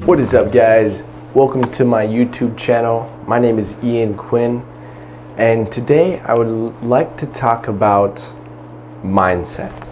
What is up, guys? Welcome to my YouTube channel. My name is Ian Quinn, and today I would like to talk about mindset.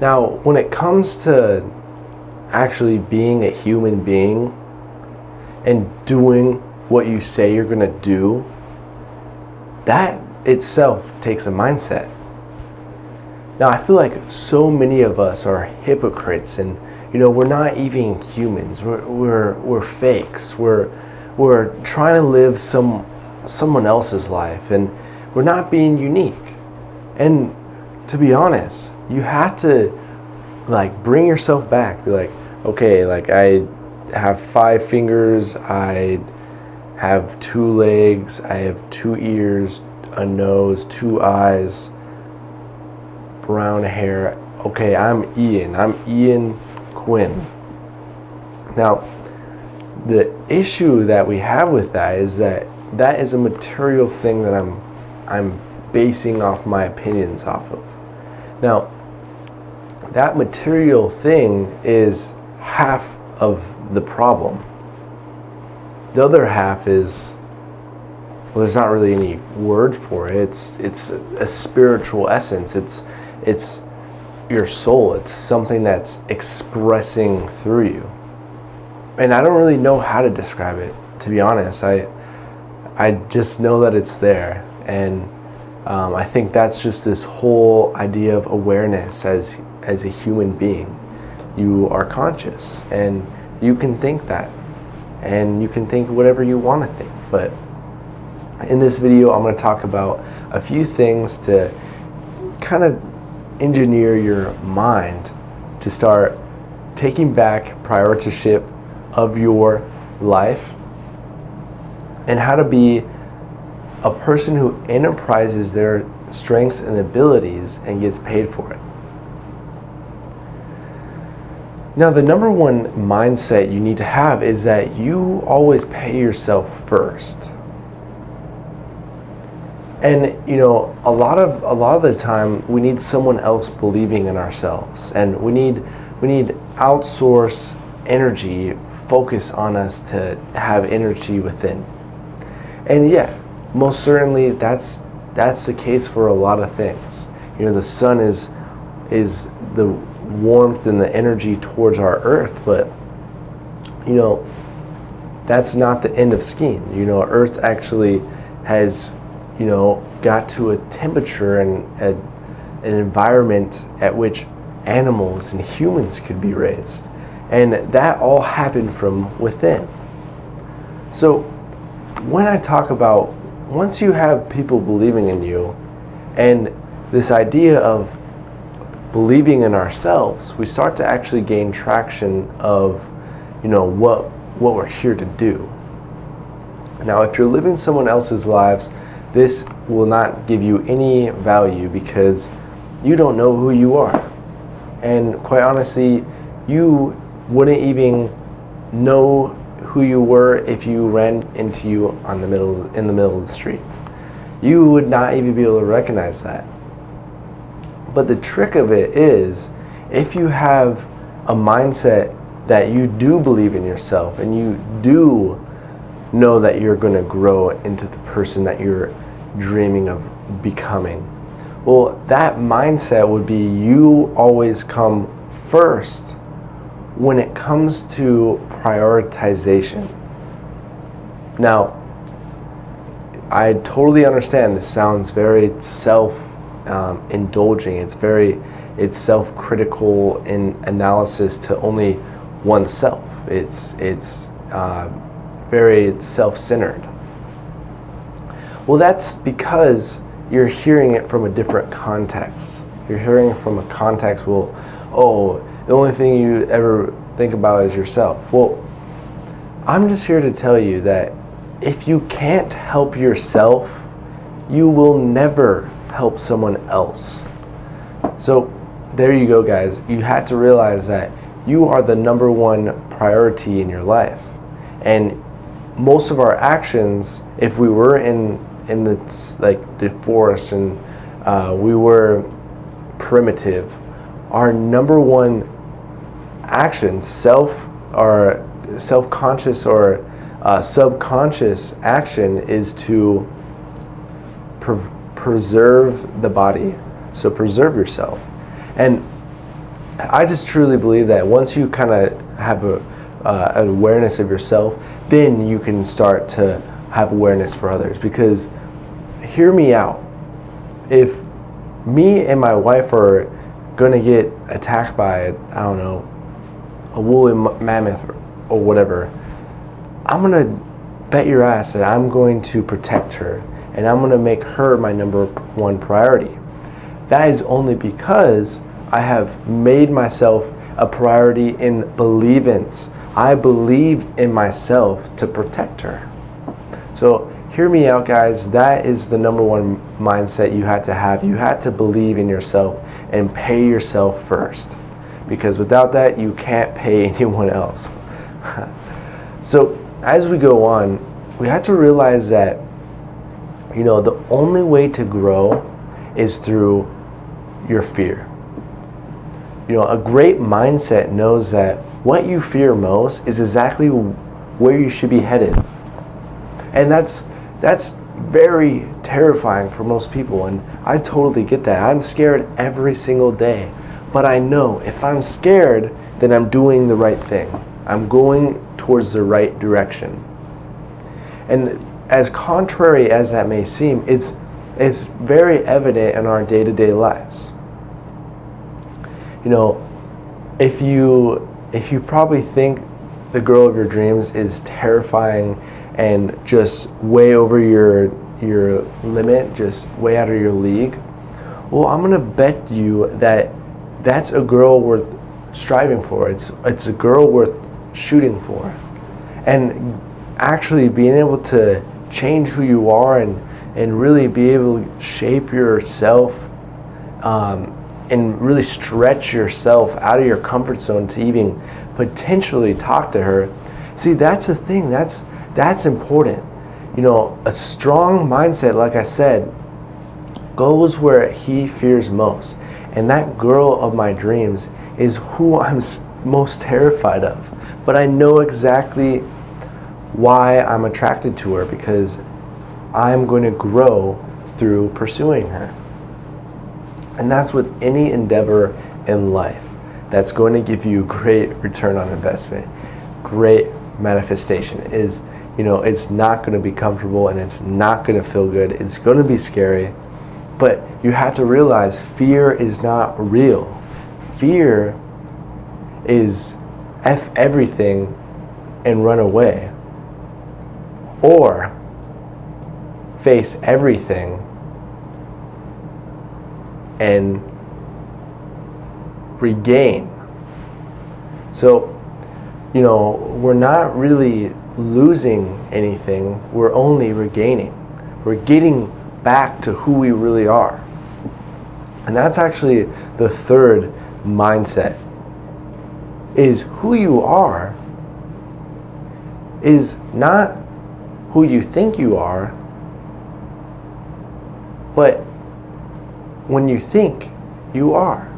Now, when it comes to actually being a human being and doing what you say you're gonna do, that itself takes a mindset. Now, I feel like so many of us are hypocrites, and we're not even humans. We're fakes. We're trying to live someone else's life, and we're not being unique. And to be honest, you have to bring yourself back. Be like, okay, I have 5 fingers, I have 2 legs, I have 2 ears, a nose, 2 eyes, brown hair. Okay, I'm Ian Quinn. Now, the issue that we have with that is that is a material thing that I'm basing off my opinions off of. Now, that material thing is half of the problem. The other half is, well, there's not really any word for it. It's a spiritual essence. It's your soul. It's something that's expressing through you. And I don't really know how to describe it, to be honest. I just know that it's there. And I think that's just this whole idea of awareness as a human being. You are conscious, and you can think that. And you can think whatever you want to think. But in this video, I'm going to talk about a few things to kind of engineer your mind to start taking back priorship of your life, and how to be a person who enterprises their strengths and abilities and gets paid for it. Now, the number one mindset you need to have is that you always pay yourself first. And a lot of the time we need someone else believing in ourselves, and we need outsource energy, focus on us to have energy within. And yeah, most certainly that's the case for a lot of things. The sun is the warmth and the energy towards our earth, but that's not the end of skiing. Earth actually has got to a temperature and an environment at which animals and humans could be raised. And that all happened from within. So when I talk about, once you have people believing in you, and this idea of believing in ourselves, we start to actually gain traction of what we're here to do. Now, if you're living someone else's lives, this will not give you any value because you don't know who you are. And quite honestly, you wouldn't even know who you were if you ran into you in the middle of the street. You would not even be able to recognize that. But the trick of it is, if you have a mindset that you do believe in yourself and you do know that you're going to grow into the person that you're dreaming of becoming, well, that mindset would be you always come first when it comes to prioritization. Now, I totally understand this sounds very self-indulging. It's self-critical in analysis to only oneself. It's very self-centered. Well, that's because you're hearing it from a different context. You're hearing it from a context, well, the only thing you ever think about is yourself. Well, I'm just here to tell you that if you can't help yourself, you will never help someone else. So there you go, guys. You had to realize that you are the number one priority in your life. And most of our actions, if we were in the forest and we were primitive, our number one action, self-conscious or subconscious action is to preserve the body. So preserve yourself. And I just truly believe that once you kind of have an awareness of yourself, then you can start to have awareness for others. Because hear me out. If me and my wife are going to get attacked by, I don't know, a woolly mammoth or whatever, I'm going to bet your ass that I'm going to protect her, and I'm going to make her my number one priority. That is only because I have made myself a priority in believance. I believe in myself to protect her. So hear me out, guys. That is the number one mindset you had to have. You had to believe in yourself and pay yourself first. Because without that, you can't pay anyone else. So as we go on, we have to realize that, you know, the only way to grow is through your fear. You know, a great mindset knows that what you fear most is exactly where you should be headed. And that's very terrifying for most people, and I totally get that. I'm scared every single day. But I know if I'm scared, then I'm doing the right thing. I'm going towards the right direction. And as contrary as that may seem, it's very evident in our day-to-day lives. You know, if you probably think the girl of your dreams is terrifying and just way over your limit, just way out of your league, well, I'm gonna bet you that that's a girl worth striving for. It's a girl worth shooting for. And actually being able to change who you are and really be able to shape yourself and really stretch yourself out of your comfort zone to even potentially talk to her. See, that's the thing. That's important. You know, a strong mindset, like I said, goes where he fears most. And that girl of my dreams is who I'm most terrified of. But I know exactly why I'm attracted to her, because I'm going to grow through pursuing her. And that's with any endeavor in life that's going to give you great return on investment, great manifestation. Is, you know, it's not going to be comfortable and it's not going to feel good. It's going to be scary, but you have to realize fear is not real. Fear is F everything and run away, or face everything and regain. So, you know, we're not really losing anything, we're only regaining. We're getting back to who we really are. And that's actually the third mindset, is who you are is not who you think you are, but when you think you are.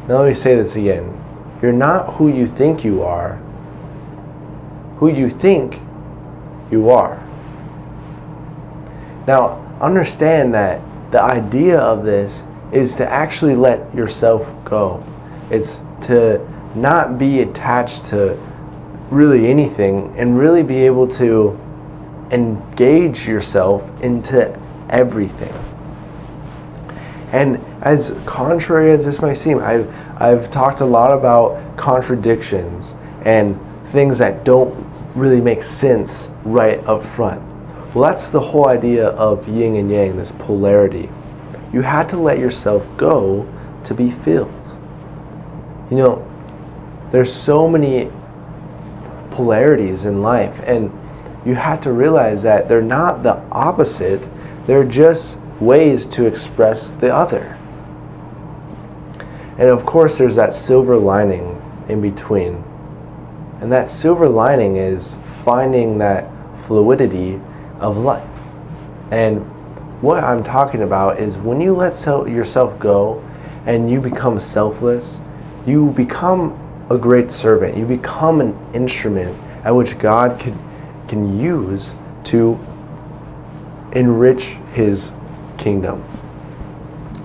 Now let me say this again. You're not who you think you are, who you think you are. Now understand that the idea of this is to actually let yourself go. It's to not be attached to really anything and really be able to engage yourself into everything. And as contrary as this might seem, I've talked a lot about contradictions and things that don't really make sense right up front. Well, that's the whole idea of yin and yang, this polarity. You had to let yourself go to be filled. You know, there's so many polarities in life, and you have to realize that they're not the opposite, they're just ways to express the other. And of course there's that silver lining in between. And that silver lining is finding that fluidity of life. And what I'm talking about is when you let yourself go and you become selfless, you become a great servant. You become an instrument at which God can use to enrich his kingdom.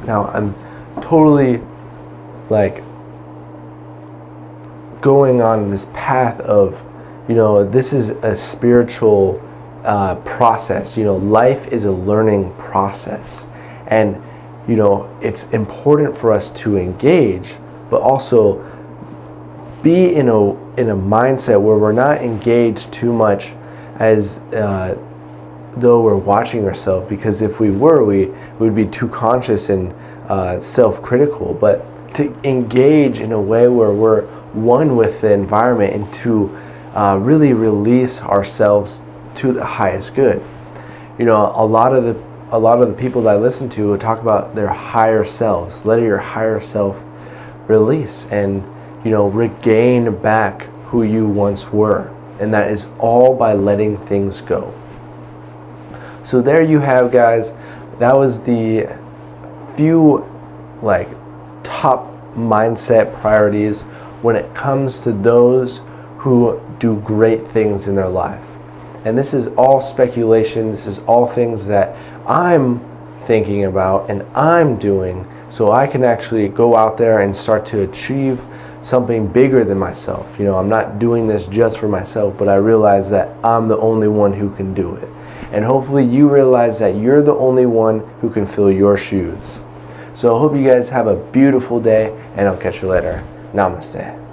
Now, I'm totally like going on this path of, this is a spiritual process. Life is a learning process. And, it's important for us to engage, but also be in a mindset where we're not engaged too much as though we're watching ourselves, because if we were, we would be too conscious and self-critical. But to engage in a way where we're one with the environment and to really release ourselves to the highest good. A lot of the people that I listen to talk about their higher selves. Let your higher self release and regain back who you once were, and that is all by letting things go. So there you have, guys. That was the few top mindset priorities when it comes to those who do great things in their life. And this is all speculation. This is all things that I'm thinking about and I'm doing, so I can actually go out there and start to achieve something bigger than myself. I'm not doing this just for myself, but I realize that I'm the only one who can do it. And hopefully you realize that you're the only one who can fill your shoes. So I hope you guys have a beautiful day, and I'll catch you later. Namaste.